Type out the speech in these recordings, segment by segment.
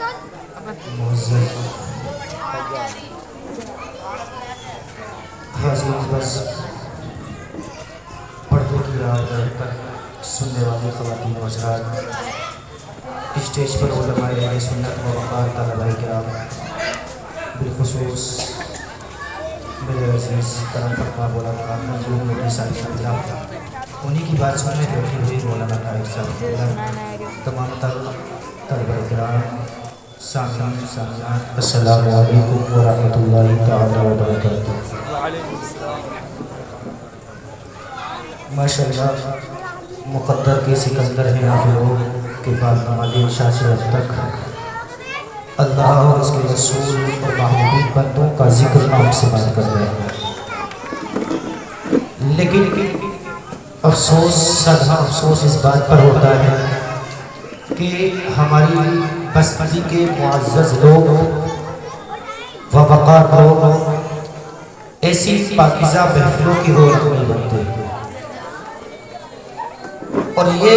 معزز حاضرین، بس پردے کی آڑ کر سننے والی خواتین و حضرات، اسٹیج پر علماء اہل سنت و وقار طلباء کرام، بالخصوص میرے عزیز کرم فرما مولانا منظور مودی صاحب صاحب، انہی کی بات سننے بیٹھی ہوئی مولانا طاہر صاحب، تمام طلباء کرام، سامعین سامعات، السلام علیکم ورحمۃ اللہ تعالی وبرکاتہ۔ ماشاءاللہ مقدر کے سکندر ہیں آپ لوگ کہ بعد نماز عشاء سے اب تک اللہ اور اس کے رسول اور محبوب بندوں کا ذکر نام سے بات کر رہے ہیں، لیکن افسوس صدہ افسوس اس بات پر ہوتا ہے کہ ہماری بستی کے معزز لوگ و وقار لوگ ایسی پاکیزہ محفلوں کی رونق نہیں بنتے، اور یہ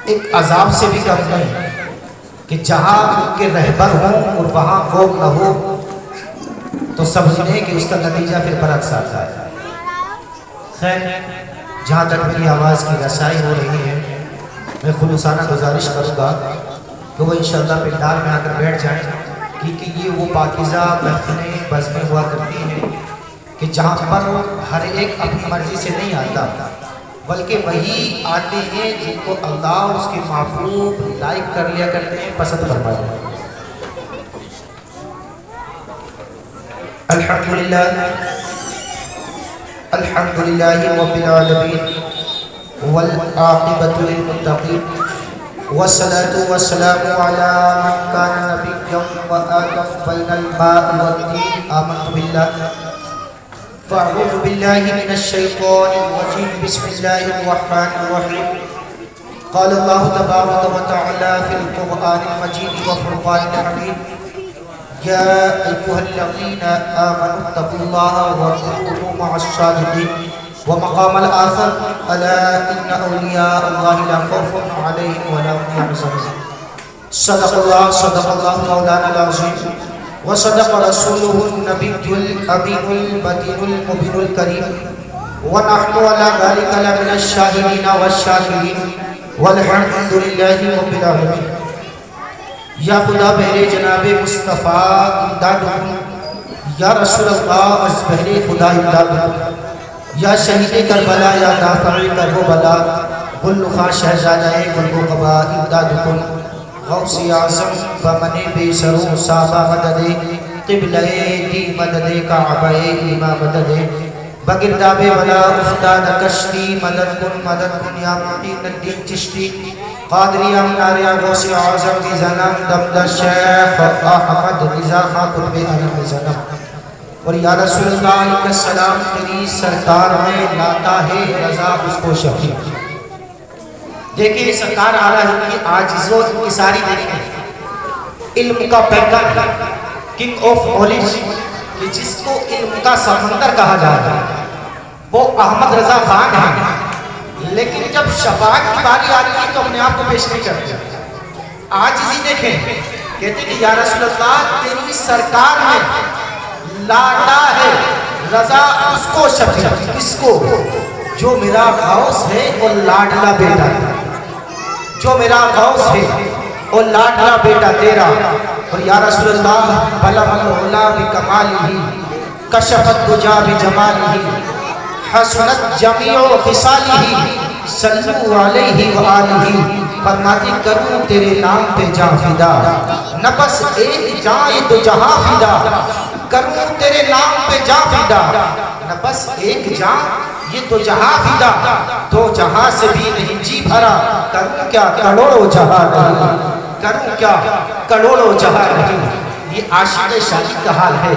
ایک عذاب سے بھی کم نہیں کہ جہاں کے رہبر ہوں اور وہاں قوم نہ ہو تو سمجھنے کہ اس کا نتیجہ پھر برعکس آتا ہے۔ خیر، جہاں تک میری آواز کی رسائی ہو رہی ہے، میں خلوصانہ گزارش کروں گا کہ وہ انشاءاللہ پنڈال میں آ کر بیٹھ جائیں، کیونکہ یہ وہ پاکیزہ محفلیں بزمیں ہوا کرتی ہیں کہ جہاں پر ہر ایک اپنی مرضی سے نہیں آتا، بلکہ وہی آتے ہیں جن کو اللہ اور اس کے محبوب لائک کر لیا کرتے ہیں، پسند فرماتے ہیں۔ الحمدللہ الحمدللہ رب العالمین والعاقبۃ للمتقین والصلاة والسلام علی من کان نبیا وآدم بین الماء والطین، آمنت باللہ فاعوذ باللہ من الشیطان الرجیم، بسم اللہ الرحمن الرحیم۔ قال اللہ تبارک و تعالی فی القرآن المجید وفرقان الحمید، یا ایہا الذین آمنوا اتقوا اللہ وکونوا مع الصادقین۔ ومقام الآخر، الا ان اولیاء اللہ لا خوف علیہم ولا هم یحزنون۔ صدق اللہ مولانا العظیم، وصدق رسوله النبی الامین المتین المبین الکریم، ونحن على ذلك لمن الشاہدین والشاکرین، والحمد للہ رب العالمین۔ یا خدا بہر جناب مصطفیٰ امداد کن، یا رسول اللہ از بہر خدا امداد کن، یا شہید کربلا یا دافع کربلا، گلخا شہزادہ گلو قبا امداد کن، غوث اعظم بمن بے سرو صحابہ مدد، قبلہ دی مدد، کعبہ ایمہ مدد، بگرداب ولا افتاد کشتی، مدد کن یا معین الدین چشتی، قادری امناریا غوث اعظم کی زنم، دمدہ شیخ احمد رضا خان قطب علم زنم۔ اور یا رسول اللہ علیہ السلام، تیری سرکار میں لاتا ہے رضا اس کو شفیع۔ دیکھیں سرکار آ رہا ہے، ان کی عاجز و انکساری دیکھیں، علم کا پیکر، کنگ آف نالج، کہ جس کو علم کا سمندر کہا جاتا ہے، وہ احمد رضا خان ہیں، لیکن جب شفاعت کی باری آ رہی ہے تو اپنے آپ کو پیش نہیں کرتے۔ عاجزی دیکھیں، کہتے کہ یا رسول اللہ تیری سرکار میں لاتا ہے رضا اس کو شفیع، کس کو؟ جو میرا غوث ہے اور لاڈلا بیٹا ہے، جو میرا غوث ہے اور لاڈلا بیٹا تیرا۔ اور یا رسول اللہ بلغ العلا بکمالہ، کشفت دجا بجمالہ، حسنت جمیع خصالہ، صلو علیہ وآلہ۔ فرماتی کروں تیرے نام پہ جاں فدا، نہ بس ایک جاں یہ دو جہاں فدا، کروں تیرے نام پہ جاں فدا، نہ بس ایک جاں یہ دو جہاں فدا، دو جہاں سے بھی نہیں جی بھرا، کروں کیا کروڑوں جہاں نہیں، کروں کیا کروڑوں جہاں نہیں۔ یہ عاشق شاہی کا حال ہے،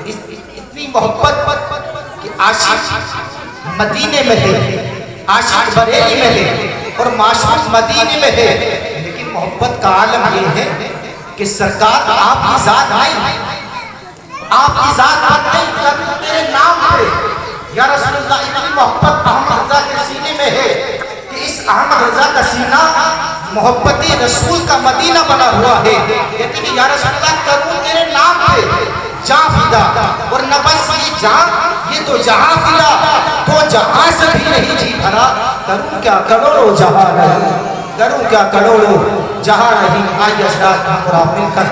اتنی محبت کہ عاشق مدینے میں ہے، عاشق بریلی میں ہے اور معشوق مدینے میں ہے، لیکن محبت کا عالم یہ ہے کہ سرکار آپ کی ذات نہیں، آپ کی ذات نہیں، کروں تیرے نام پہ یا رسول اللہ۔ اتنی محبت احمد رضا کے سینے میں ہے کہ اس احمد رضا کا سینہ محبت رسول کا مدینہ بنا ہوا ہے. کہتے کہ یا رسول اللہ کروں تیرے نام پہ جاں فدا، اور نہ بس یہ جاں، یہ تو جہاں فدا، تو جہاں سے بھی نہیں جی بھرا. کروں کیا کروڑوں جہاں نہیں، کروں کیا کروڑوں جہاں نہیں. آئیے حضرات اور آپ مل کر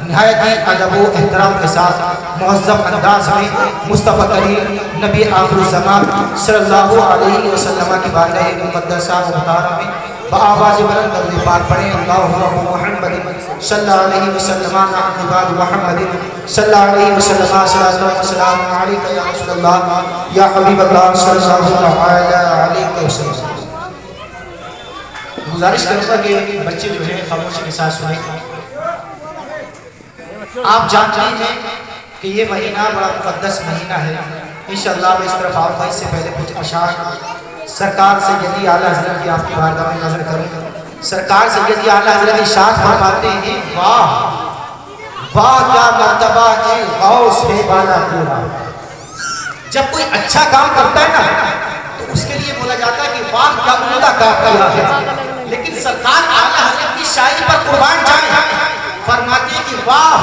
نہایت ہی ادب و احترام کے ساتھ مہذب انداز میں مصطفیٰ کریم نبی آخر الزمان صلی اللہ علیہ وسلم کی بارگاہ مقدسہ مطہرہ میں بآواز بلند درود پاک پڑھیں. اللہم محمد صلی اللہ علیہ وسلم عباد محمد صلی اللہ علیہ وسلم صلاۃ و سلام علیک یا رسول اللہ یا حبیب اللہ صلی اللہ علیہ وسلم. گزارش کرتا کہ بچے جو ہیں خاموشی کے ساتھ سنیں. آپ جانتے ہیں کہ یہ مہینہ بڑا مقدس مہینہ ہے. انشاءاللہ میں اس طرف آؤں گا، اس سے پہلے کچھ اشعار سرکار سیدی اعلیٰ حضرت کی آپ کی بارگاہ میں نظر کروں. سرکار سیدی اعلیٰ حضرت ارشاد فرماتے ہیں واہ واہ کیا مرتبہ ہے غوث ہے بالا تیرا. جب کوئی اچھا کام کرتا ہے نا تو اس کے لیے بولا جاتا ہے کہ واہ کیا عمدہ کام کیا ہے. لیکن سرکار اعلیٰ حضرت کی شاعری پر قربان جائیں، فرماتے ہیں کہ واہ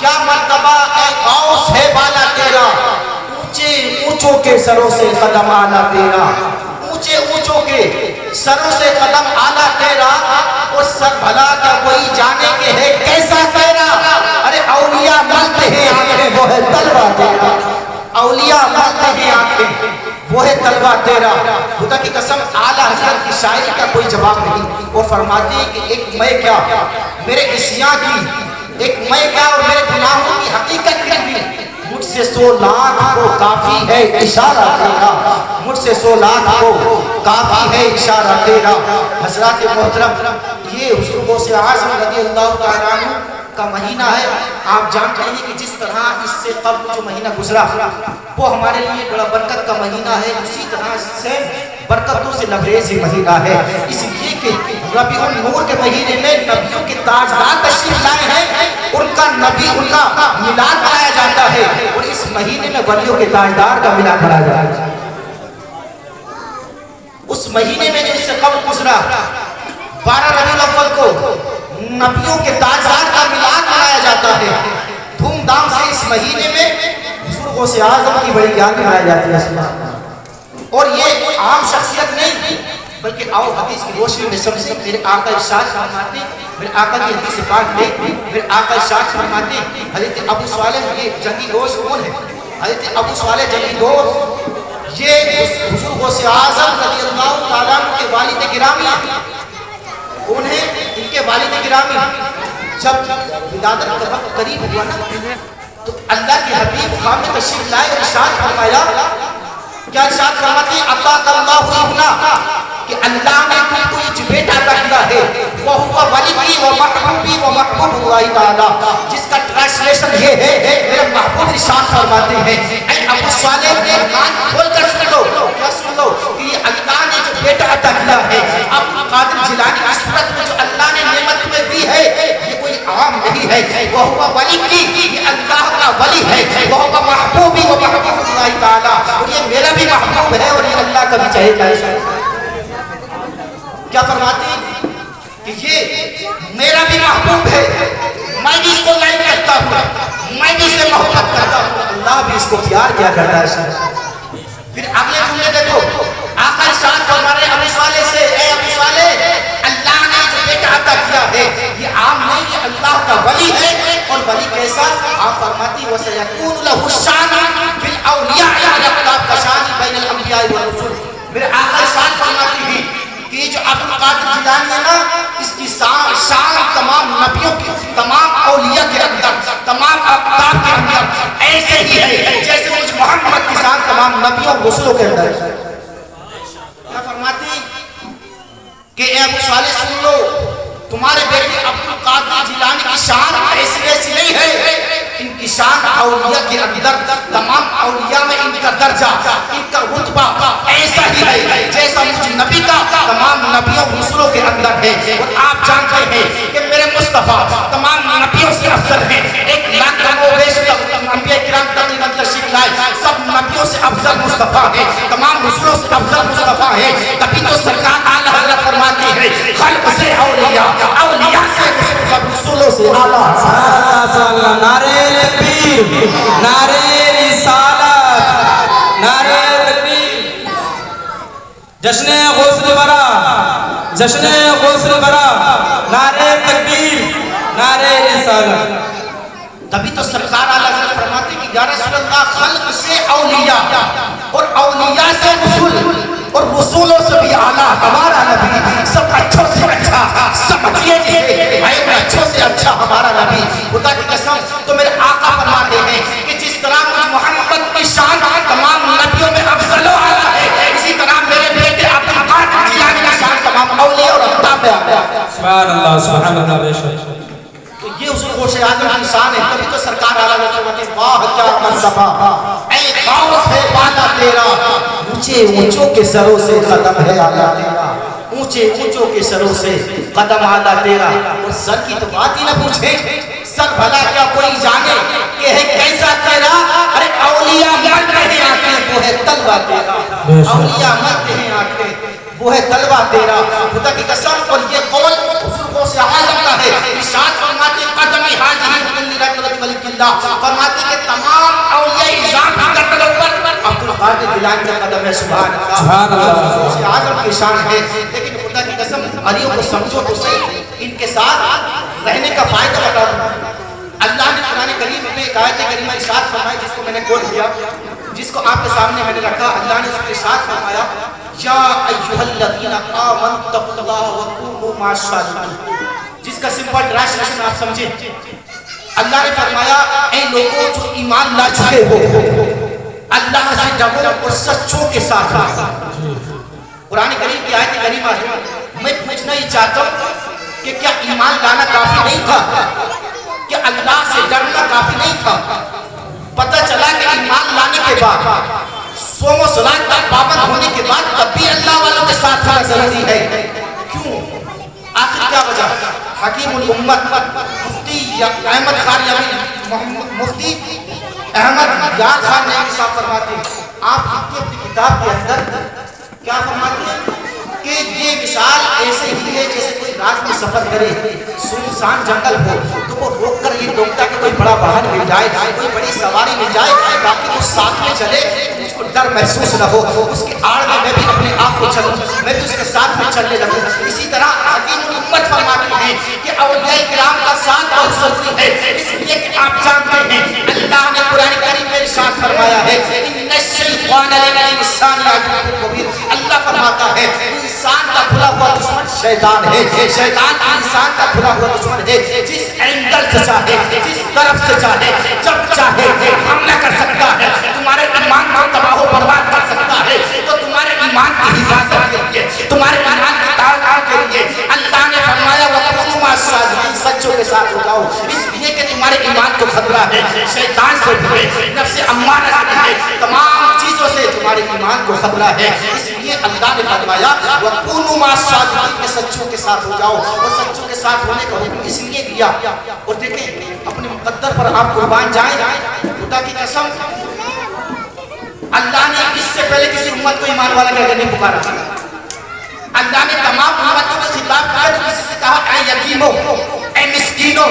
کیا مرتبہ اے غوث ہے بالا تیرا، اونچے اونچوں کے سروں سے قدم آنا تیرا، اونچے اونچوں کے سروں سے قدم آنا تیرا. اور سر بھلا کیا کوئی جانے کے ہے کیسا تیرا. ارے اولیاء ملتے ہیں آنکھیں وہ ہے طلبہ تیرا، اولیاء ملتے ہیں آنکھیں وہ ہے طلبہ تیرا. خدا کی قسم اعلیٰ حضرت کی شاعری کا کوئی جواب نہیں. وہ فرماتے ہیں کہ ایک میں کیا میرے عصیاں کی، ایک میں کیا اور میرے گناہوں کی حقیقت نہیں، مجھ سے 100 لاکھ کو کافی ہے اشارہ تیرا، مجھ سے 100 لاکھ کو کافی ہے اشارہ تیرا. حضرات محترم، یہ حضور غوث اعظم رضی اللہ تعالیٰ عنہ کا مہینہ ہے. آپ جانتے ہیں کہ جس طرح اس سے قبل جو مہینہ گزرا وہ ہمارے لیے بڑا برکت کا مہینہ ہے، اسی طرح سے برکتوں سے لبریز یہ مہینہ ہے. اس لیے کہ ربیع النور کے مہینے میں نبیوں کے تاجدار تشریف لائے ہیں، ان کا نبی ان کا میلاد منایا جاتا ہے، اور اس مہینے میں ولیوں کے تاجدار کا میلاد منایا جاتا ہے. اس مہینے میں جو اس سے قبل گزرا 12 ربیع الاول کو نبیوں کے تاجدار کا میلاد منایا جاتا ہے. دھوم دھام سے اس مہینے میں حضور غوث اعظم کی بڑی یاد منائی جاتی ہے. اور یہ عام شخصیت نہیں بلکہ آؤ حدیث کی روشنی میں سمجھیں. میرے آقا ارشاد فرماتے ہیں، میرے آقا کی حدیث پاک میں میرے آقا ارشاد فرماتے ہیں، حضرت ابو صالح یہ جنگی دوست کون ہے؟ حضرت ابو صالح جنگی دوست یہ حضور غوث اعظم رضی اللہ تعالیٰ عنہ کے والد گرامی کون ہے؟ ان کے والد گرامی. جب ولادت کا وقت قریب ہوا نا تو اللہ کے حبیب خان میں تشریف لائے اور ارشاد فرمایا. کیا ارشاد فرماتے ہیں؟ عطاک اللہ ابنا، کہ اللہ نے تم کو یہ بیٹا عطا کیا ہے، وہ ولی و محبوبی و محبوب اللہ تعالی، جس کا ٹرانسلیشن یہ ہے میرے محبوب ارشاد فرماتے ہیں اے ابو صالح کان کھول کر سن لو. کیا سن لو؟ کہ یہ اللہ نے جو بیٹا عطا کیا ہے عبد القادر جیلانی کی صورت میں جو اللہ نے نعمت تمہیں دی ہے یہ کوئی عام نہیں ہے. وہ ولی کی، یہ اللہ کا ولی ہے. وہ محبوبی و محبوب اللہ تعالی، اور یہ میرا بھی محبوب ہے اور یہ اللہ کا بھی چاہتا ہے. کیا فرماتی کہ یہ میرا بھی محبوب ہے، میں بھی اس کو لائک کرتا ہوں، میں بھی اسے محبت کرتا ہوں، اللہ بھی اس کو پیار کیا کرتا ہے. پھر اگلے جملے دیکھو، آقا ارشاد فرما رہے ابو صالح سے، اے ابو صالح اللہ نے جو بیٹا عطا کیا ہے یہ عام نہیں، یہ اللہ کا ولی ہے. اور ولی کیسا؟ آپ فرماتی وَسَيَكُونُ لَهُ الشَّانُ فِي الْأَوْلِيَاءِ الْأَقْطَابِ كَشَانِ بَيْنَ الْأَنْبِيَاءِ وَالرُّسُلِ. میرے آقا ارشاد فرماتی ہیں کہ یہ جو عبد القادر جیلانی ہے نا، اس کی شان تمام نبیوں کی، تمام اولیاء کے اندر، تمام اقطاب کے اندر ایسے ہی ہے جیسے مجھ محمد کی شان تمام نبیوں رسولوں کے اندر. کیا فرماتی کہ اے ابو صالح سن لو، تمہارے بیٹے عبد القادر جیلانی کی شان ایسی ویسی نہیں ہے، ان کی شان اولیاء کے اندر، تمام اولیاء میں ان کا درجہ، ان کا رتبہ ایسا ہی ہے جیسا مجھ نبی کا تمام نبیوں رسولوں کے اندر ہے. اور آپ جانتے ہیں کہ میرے مصطفیٰ تمام نبیوں سے افضل ہیں. 1 لاکھ کم و بیش انبیاء کرام تقریباً تشریف لائے، سب نبیوں سے افضل مصطفیٰ ہیں، تمام رسولوں سے افضل مصطفیٰ ہیں. تبھی تو سرکار اعلیٰ ہے خلق سے اولیاء، اولیاء سے رسولوں سے اعلیٰ۔ نعرہ تکبیر، نعرہ رسالت، نعرہ تکبیر، جشن غسل برا، جشن غسل برا، نعرہ تکبیر، نعرہ رسالت۔ تبھی تو سرکار اعلیٰ حضرت فرماتے کہ یا رسول اللہ خلق سے اولیاء اور اولیاء سے رسول اور رسولوں سے بھی اعلیٰ ہمارا نبی، سب اچھوں سے اچھا، سمجھیے جسے اچھوں سے اچھا ہمارا نبی۔ خدا کی قسم تو میرے آقا فرما رہے ہیں کہ جس طرح مجھ محمد کی شان تمام نبیوں میں افضل و اعلیٰ ہے، اسی طرح میرے بیٹے عبد القادر جیلانی کی شان تمام اولیاء اور اقطاب میں اعلیٰ ہے۔ سبحان اللہ، سبحان اللہ، بے شک۔ یہ اصول غوث اعظم کی شان ہے۔ تبھی تو سرکار اعلیٰ حضرت فرماتے ہیں واہ کیا مرتبہ اے غوث ہے بالا تیرا، اونچے اونچوں کے سروں سے قدم ہے اعلیٰ تیرا، اونچے اونچوں کے سروں سے قدم اعلیٰ تیرا۔ اور سر کی تو بات ہی نہ پوچھیں، سر بھلا کیا کوئی جانے کہ ہے کیسا تیرا؟ ارے اولیاء مرتے ہیں آنکھیں وہ ہے تلوہ تیرا، اولیاء مرتے ہیں آنکھیں وہ ہے تلوہ تیرا۔ خدا کی قسم اور یہ قول حضور غوث اعظم کا ہے۔ ارشاد فرماتے قدمی حاضر فرماتے کہ تمام اولیاء اعظام کی قدم پر عبد القادر جیلانی کا قدم ہے۔ سبحان اللہ، غوث اعظم کی شان ہے۔ لیکن خدا کی قسم علیوں کو سمجھو تو صحیح، ان کے ساتھ رہنے کا فائدہ بتا دوں۔ اللہ نے قرآن کریم میں ایک آیت کریمہ ارشاد فرمائی جس کو میں نے کوٹ کیا، جس کو آپ کے سامنے میں نے رکھا۔ اللہ نے اس میں ارشاد فرمایا یا ایھا الذین آمنوا اتقوا اللہ وکونوا مع الصادقین، جس کا سمپل ٹرانسلیشن آپ سمجھیں۔ اللہ نے فرمایا اے لوگوں جو ایمان لا چکے ہو، اللہ سے ڈرو اور سچوں کے ساتھ رہو۔ قرآن کریم کی آیت کریمہ ہے۔ میں پوچھنا ہی چاہتا ہوں کہ کیا ایمان لانا کافی نہیں تھا؟ کہ اللہ سے ڈرنا کافی نہیں تھا؟ پتہ چلا کہ ایمان لانے کے بعد صوم و صلاۃ کا پابند ہونے کے بعد تب بھی اللہ والوں کے ساتھ ہونا ضروری ہے۔ کیوں؟ آخر کیا وجہ؟ حکیم الامت مفتی احمد مفتی احمد یار خان نے صاحب فرماتے ہیں، آپ اپنی کتاب کے اندر کیا فرماتے ہیں کہ یہ مثال ایسے ہی ہے جیسے کوئی رات میں سفر کرے، سنسان جنگل ہو تو وہ روک کر یہ ڈھونڈتا کہ کوئی بڑا واہن مل جائے، کوئی بڑی سواری مل جائے تاکہ وہ ساتھ میں چلے، مجھ کو ڈر محسوس نہ ہو، اس کے آڑ میں بھی اپنے آپ کو چلوں، میں بھی اس کے ساتھ میں چلنے لگوں۔ اسی طرح حکیم الامت فرماتے ہیں کہ اولیاء کرام کا ساتھ بہت ضروری ہے، اس لیے کہ آپ جانتے ہیں اللہ نے قرآن کریم میں ارشاد فرمایا ہے ان الشیطان للانسان عدو مبین۔ اللہ فرماتا ہے انسان کا کھلا ہوا دشمن شیطان ہے، شیطان انسان کا کھلا ہوا دشمن ہے، جس اینگل سے چاہے، جس طرف سے چاہے، جب چاہے حملہ کر سکتا ہے، تمہارے ایمان کو تباہ و برباد کر سکتا ہے۔ تو تمہارے ایمان کی حفاظت کے لیے، تمہارے ایمان کی تعلق کے لیے اللہ نے فرمایا وَقُولُوا مَعَ الصَّادِقِينَ، سچوں کے ساتھ ہو جاؤ، اس لیے کہ تمہارے ایمان کو خطرہ ہے، شیطان سے بھی ہے، نفس امارہ سے بھی ہے، تمام چیزوں سے تمہارے ایمان کو خطرہ ہے۔ اس لیے اللہ نے فرمایا وَقُولُوا مَعَ الصَّادِقِينَ، سچوں کے ساتھ ہو جاؤ، اور سچوں کے ساتھ ہونے کا حکم اس لیے دیا۔ اور دیکھیں اپنے مقدر پر آپ قربان جائیں، خدا کی قسم اللہ نے اس سے پہلے کسی امت کو ایمان والا کہہ کر نہیں پکارا۔ اللہ نے تمام امتوں کو خطاب کیا تو کسی سے کہا اے یتیموں، اے مسکینوں،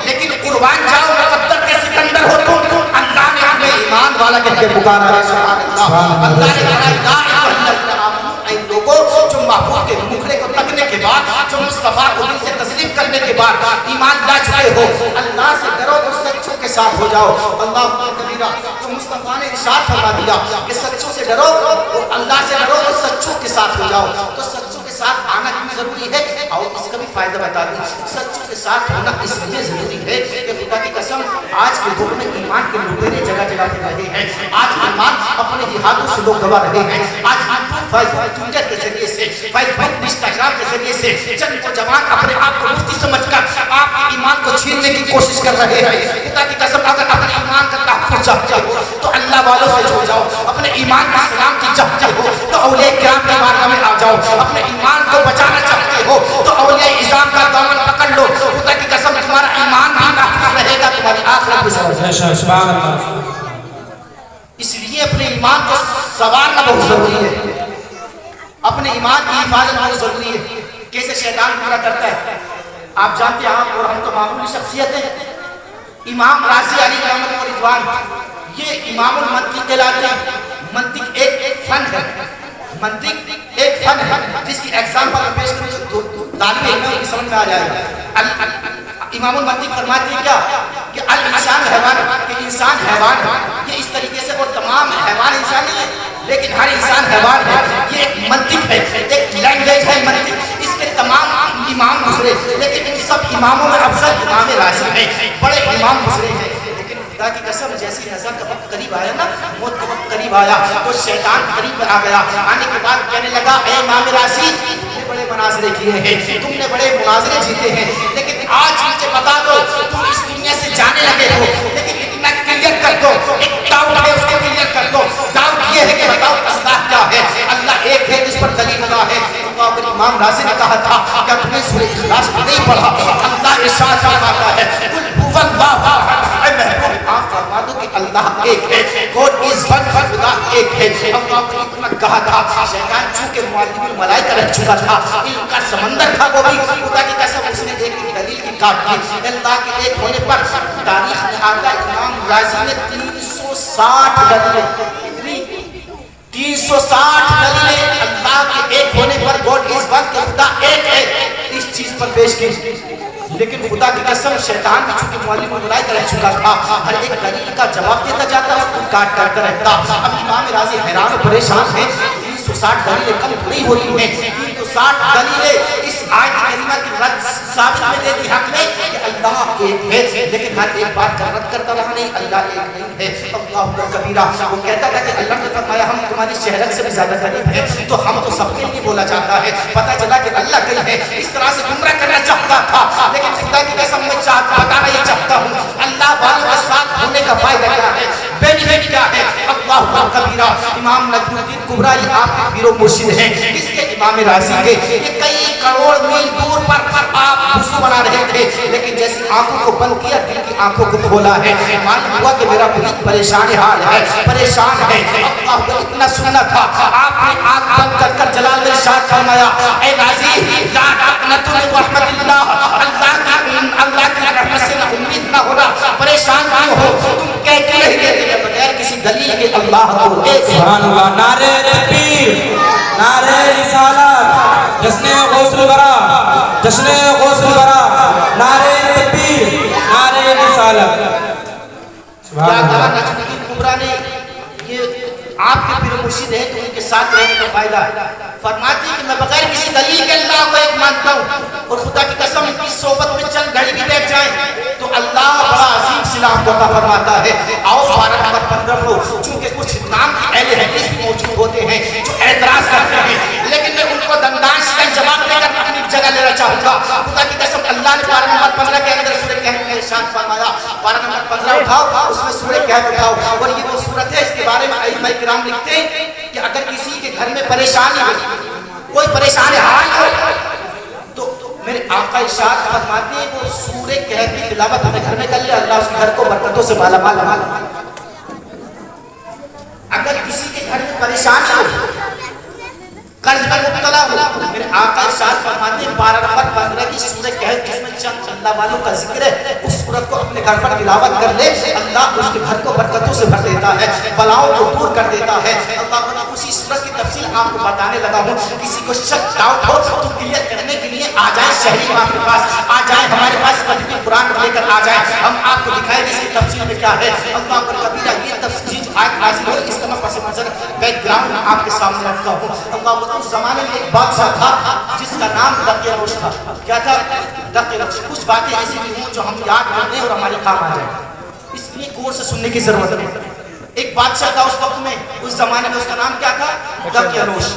لیکن قربان جاؤ مقدر کے سکندر ہو تم، اللہ نے ہمیں ایمان والا کہہ کے پکارا ہے۔ سبحان اللہ۔ اللہ نے کہا یا ایھا الذین آمنوا، اے لوگوں جو محبوب کے مکھڑے کو تکنے کے بعد، جو مصطفیٰ کو دل سے تسلیم کرنے کے بعد ایمان لا چکے ہو، اللہ سے ڈرو اور سچوں کے ساتھ ہو جاؤ۔ اللہ کبیرہ، تو مصطفیٰ نے ارشاد فرما دیا کہ سچوں سے ڈرو اور اللہ سے ڈرو اور سچوں کے ساتھ ہو جاؤ۔ تو سچوں کے ساتھ آنا کیوں ضروری ہے؟ اور اس کا بھی فائدہ بتا دیں۔ سچوں کے ساتھ ہونا اس لیے ضروری ہے کہ خدا کی قسم آج کے دور میں ایمان کے لٹیرے جگہ جگہ پہ رہے ہیں، آج ایمان اپنے ہاتھوں سے لوگ گوا رہے ہیں۔ آج ٹویٹر کے ذریعے سے، فیس بک، انسٹاگرام کے ذریعے سے چند نوجوان اپنے آپ کو مفتی سمجھ کر آپ کے ایمان کو چھیننے کی کوشش کر رہے ہیں۔ خدا کی قسم اگر اپنے ایمان کا تحفظ چاہتے ہو تو اللہ والوں سے جڑ جاؤ، اپنے ایمان کا سلام کی چاہتے ہو تو اولیاء کرام کے بارگاہ میں آ جاؤ، اپنے ایمان کو بچانا چاہتے ہو تو اولیاء اعظام کا دامن پکڑ لو۔ خدا کی قسم تمہارا ایمان بھی محفوظ رہے گا، تمہاری آخرت بھی سبحان اللہ۔ اس لیے اپنے ایمان کو سنوارنا بہت ضروری ہے، اپنے ایمان کی حفاظت بہت ضروری ہے۔ کیسے شیطان پورا کرتا ہے. آپ جانتے ہیں آپ اور ہم تو معمولی شخصیت ہیں. امام رازی علیہ رحمت و رضوان یہ امام المنطق کہلاتے ہیں. منطق ایک فن ہے, منطق ایک فن ہے جس کی ایگزامپل میں پیش کروں جو طالب علم کی سمجھ میں آ جائے گا. امام المنطق فرماتے ہیں کیا کہ الانسان حیوان, کہ انسان حیوان ہے. یہ اس طریقے سے وہ تمام حیوان انسان نہیں ہے لیکن ہر انسان حیوان ہے. یہ ایک منطق ہے, ایک لینگویج ہے منطق. اس کے تمام امام گزرے لیکن ان سب اماموں میں افضل امام رازی ہے. بڑے امام گزرے ہیں لیکن خدا کی قسم جیسی نظر کا وقت قریب آیا نا, موت کا وقت قریب آیا تو شیطان قریب آ گیا. آنے کے بعد کہنے لگا اے امام رازی تم نے بڑے مناظرے کیے ہیں, تم نے بڑے مناظرے جیتے ہیں, لیکن آج مجھے بتا دو تم اس دنیا سے جانے لگے ہو لیکن اتنا کلیئر کر دو, ایک ڈاؤٹ ہے اس کو کلیئر کر دو. ڈاؤٹ یہ ہے کہ بتاؤ اللہ کیا ہے؟ اللہ ایک ہے جس پر دلیل لگا ہے. امام رازی نے کہا تھا کیا تم نے سورہ اخلاص نہیں پڑھا؟ اللہ ارشاد فرماتا ہے قل هو اللہ احد. اے محبوب آپ فرما دو کہ اللہ ایک ہے, گاڈ از ون, خدا ایک ہے. اللہ نے اتنا کہا تھا. شیطان چونکہ معلم الملائکہ رہ چکا تھا, علم کا سمندر تھا, وہ بھی خدا کی قسم اس نے ایک دلیل کی کاٹ کی. اللہ کے ایک ہونے پر تاریخ میں آتا ہے امام رازی نے 360 دلیلیں, 360 دلیلیں اللہ کے ایک ہونے پر, گاڈ از ون, کہ خدا ایک ہے, اس چیز پر پیش کی. لیکن خدا کی قسم شیطان بھی چونکہ معلم الملائکہ رہ چکا تھا, ہر ایک دلیل کا جواب دیتا جاتا ہے, اس کو کاٹ کاٹ کر رہتا. اب امام رازی حیران و پریشان ہیں. 360 دلیلیں کم تھوڑی ہوتی ہیں. 360 دلیلیں اس آیت کریمہ کی رد ثابت میں دے دی حق میں کہ اللہ ایک ہے, لیکن ہر ایک بات کا رد کرتا رہا نہیں, اللہ ایک نہیں ہے. اللہ اکبر کبیرہ. وہ کہتا تھا کہ اللہ نے فرمایا ہم تمہاری شہرت سے بھی زیادہ قریب ہیں, تو ہم تو سب کے لیے بولا جاتا ہے. پتہ چلا کہ اللہ کہیں ہے. اس طرح سے گمراہ کرنا چاہتا تھا لیکن خدا کی قسم میں بتانا یہ چاہتا ہوں اللہ والوں کے ساتھ ہونے کا فائدہ کیا ہے, بینیفٹ کیا ہے. اللہ اکبر کبیرہ. امام نجم الدین کبریٰ یہ آپ کے پیر و مرشد ہیں, کس کے؟ امام رازی کے. یہ کئی کروڑ میل دور پر آپ وضو بنا رہے تھے لیکن جیسی آنکھوں کو بند کیا دل کی آنکھوں کو کھولا ہے, معلوم ہوا کہ میرا مرید پریشان حال ہے, پریشان ہے. اللہ کو اتنا سننا تھا. آپ نے آنکھ بند کر کر جلال میں ارشاد فرمایا اے رازی لا تقنطوا من رحمت اللہ, اللہ کی رحمت سے امید نہ ہونا. پریشان کیوں ہو؟ تم کہتے نہیں دیتے بغیر کسی دلیل کے اللہ کو ایک. سبحان اللہ. نعرہ تکبیر, نعرہ رسالت, جشن غوث الورا, جشن غوث الورا, نعرہ تکبیر, نعرہ رسالت. کیا کہا نجم الدین کبریٰ نے؟ یہ آپ کے پیر مرشد ہیں تو ان کے ساتھ رہنے کا فائدہ ہے. فرماتے ہیں کہ میں بغیر کسی دلیل کے اللہ کو ایک مانتا ہوں, اور خدا کی قسم ان کی صحبت میں چند گھڑی بھی بیٹھ جائیں تو اللہ بڑا عظیم سلام کو عطا فرماتا ہے. آؤ 12 نمبر 15 کو, چونکہ کچھ نام کے اہل حدیث بھی موجود ہوتے ہیں جو اعتراض کرتے ہیں, لیکن میں ان کو دندان سے جواب دے کر اپنی جگہ لینا چاہوں گا. خدا کی قسم اللہ نے 12 نمبر 15 کے اندر سورہ کہف میں ارشاد فرمایا. 12 نمبر 15 اٹھاؤ, اس میں سورہ کہف اٹھاؤ, اور یہ وہ سورت ہے اس کے بارے میں ائمہ کرام لکھتے ہیں کہ اگر کسی کے گھر میں پریشانی ہو, کوئی پریشان حال ہو, تو میرے آقا ارشاد فرماتے ہیں وہ سورہ کہف کی تلاوت اپنے گھر میں کر لے, اللہ اس کے گھر کو برکتوں سے مالا مال بنا دے. اگر کسی کے گھر میں پریشانی ہو, قرض میں مبتلا ہو, میرے آقا ارشاد فرماتے ہیں 12 نمبر 15 کی سورہ کہف جس میں چند اللہ والوں کا ذکر ہے, اس سورت کو اپنے گھر پر تلاوت کر لے, اللہ اس کے گھر کو برکتوں سے بھر دیتا ہے, بلاؤں کو دور کر دیتا ہے. اللہ نے اسی سورت کی تفصیل آپ کو بتانے لگا ہوں. کسی کو شک ڈاؤٹ ہو تو کلیئر کرنے کے لیے آ جائیں شہری امام کے پاس, آ جائیں ہمارے پاس مجموعی قرآن لے کر آ جائیں, ہم آپ کو دکھائیں گے اس کی تفصیل میں کیا ہے. اللہ پر کبیرہ یہ تفصیل جو آیت نازل ہوئی اس کا میں پس منظر بیک گراؤنڈ آپ کے سامنے رکھتا ہوں. اللہ اس زمانے میں ایک بادشاہ تھا جس کا نام دقیانوش تھا. کیا تھا؟ دقیانوش. کچھ باتیں ایسی بھی ہوں جو ہم یاد کر لیں اور ہمارے کام آ جائیں, اس لیے غور سے سننے کی ضرورت ہے. ایک بادشاہ تھا اس وقت میں, اس زمانے میں, اس کا نام کیا تھا؟ دقیانوش.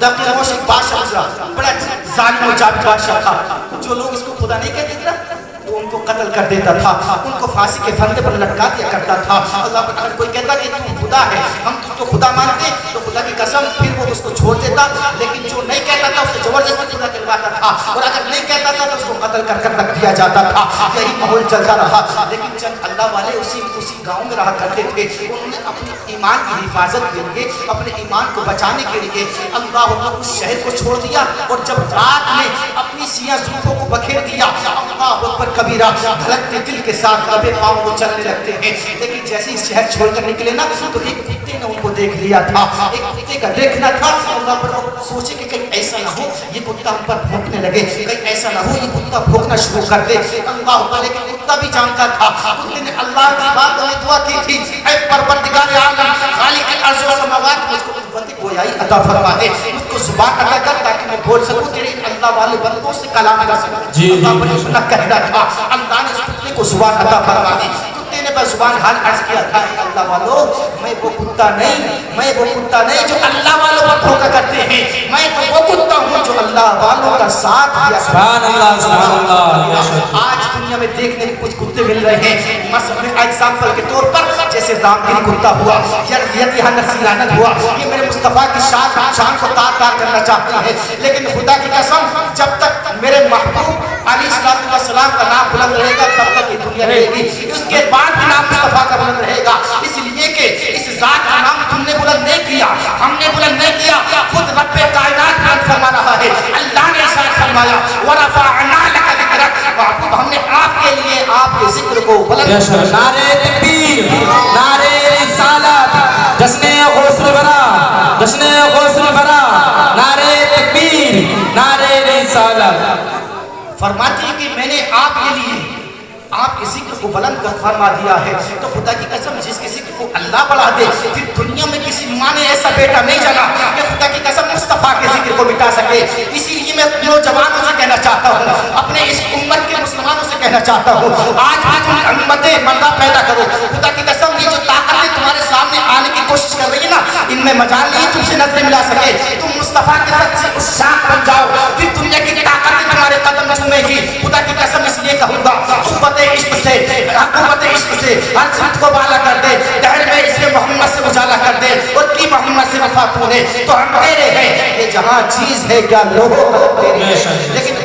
دقیانوش ایک بادشاہ گزرا, بڑا ظالم و جابر بادشاہ تھا. جو لوگ اس کو خدا نہیں کہتے تھے تو ان کو قتل کر دیتا تھا, ان کو پھانسی کے پھندے پر لٹکا دیا کرتا تھا. اللہ پر اگر کوئی کہتا کہ تم خدا ہے, ہم تم کو خدا مانتے, تو خدا کی قسم پھر وہ اس کو چھوڑ دیتا, لیکن جو نہیں کہتا تھا اسے زبردستی خدا کہلواتا تھا, اور اگر نہیں کہتا تھا تو اس کو قتل کر کر رکھ دیا جاتا تھا. یہی ماحول چلتا رہا. لیکن چند اللہ والے اسی گاؤں میں رہا کرتے تھے, انہوں نے اپنے ایمان کی حفاظت کے لیے, اپنے ایمان کو بچانے کے لیے اللہ اکبر اس شہر کو چھوڑ دیا. اور جب رات میں اپنی سیاہ زلفوں کو بکھیر دیا, اللہ اکبر کبیرہ, دھڑکتے دل کے ساتھ دبے پاؤں کو چلنے لگتے ہیں. لیکن جیسے ہی شہر چھوڑ کر نکلے نا, تو ایک کتے نے ان کو دیکھ لیا تھا. ایک کتے کا دیکھنا تھا. اللہ پر وہ سوچے کہ کہیں ایسا نہ ہو یہ کتا ہم پر بھونکنے لگے, کہیں ایسا نہ ہو یہ کتا بھونکنا شروع کر دے. اللہ اکبر, لیکن کتا بھی جانتا تھا. کتے نے اللہ کی بات میں دعا کی تھی, اے پروردگار عالم, خالق ارض و سماوات, مجھ کو قوت گویائی عطا فرما دے, مجھ کو زبان عطا کر تاکہ میں بول سکوں تیرے اللہ والے بندوں سے کلام کر سکوں. اللہ پر اتنا کہنا تھا, اللہ نے اس کتے کو زبان عطا فرما دی. کتے نے بس زبان حال عرض کیا تھا, اے اللہ والو, میں وہ کتا نہیں جو اللہ والوں پر دھوکہ کرتے ہیں, میں تو وہ کتا ہوں جو اللہ والوں کا ساتھ دیا. سبحان اللہ, سبحان اللہ. آج دنیا میں دیکھنے میں کچھ کتے مل رہے ہیں, مثلا ایگزامپل کے طور پر جیسے رامگیری کتا ہوا, یتیہ نصیرانت ہوا, یہ میرے مصطفیٰ کی شان کو تار تار کرنا چاہتے ہیں. لیکن خدا کی قسم, جب تک میرے محبوب علیہ السلام کا نام بلند رہے گا تب تک یہ دنیا رہے گی. اس کے بعد بھی نام مصطفیٰ کا بلند رہے گا, اس لیے کہ اس ذات کا نام تم نے بلند نہیں کیا, ہم نے بلند نہیں کیا, خود رب کائنات بلند فرما رہا ہے. اللہ نے ارشاد فرمایا, وَرَفَعْنَا لَكَ ذِكْرَكَ, محبوب ہم نے آپ کے لیے آپ کے ذکر کو بلند کیا. نعرہ تکبیر, نعرہ رسالت, جشن غوث الورا, جشن غوث الورا, نعرہ تکبیر, نعرہ رسالت. فرماتی ہے کہ میں نے آپ کے لیے آپ کے ذکر کو بلند کر فرما دیا ہے. تو خدا کی قسم, جس کے ذکر کو اللہ بڑھا دے, پھر دنیا میں کسی ماں نے ایسا بیٹا نہیں جانا کہ خدا کی قسم مصطفیٰ کے ذکر کو مٹا سکے. اسی لیے میں نوجوانوں سے کہنا چاہتا ہوں, اپنے اس امت کے مسلمانوں سے کہنا چاہتا ہوں, آج بھی تم امتیں مردہ پیدا کرو. خدا کی قسم, یہ جو طاقتیں تمہارے سامنے آنے کی کوشش کر رہی ہے نا, ان میں مجال نہیں تم سے نظریں ملا سکے. تم مصطفیٰ کے سچے عشاق بن جاؤ, پھر دنیا کی طاقتیں تمہارے قدم چومے گی. خدا کی قسم اس لیے کہوں گا, قوت عشق سے, حکومت عشق سے ہر سمت کو بالا کر دے, دہر میں اس میں محمد سے اجالا کر دے, اور کی محمد سے وفا تو نے, تو ہم تیرے ہیں. یہ جہاں چیز ہے کیا لوگوں تیرے ہیں, لیکن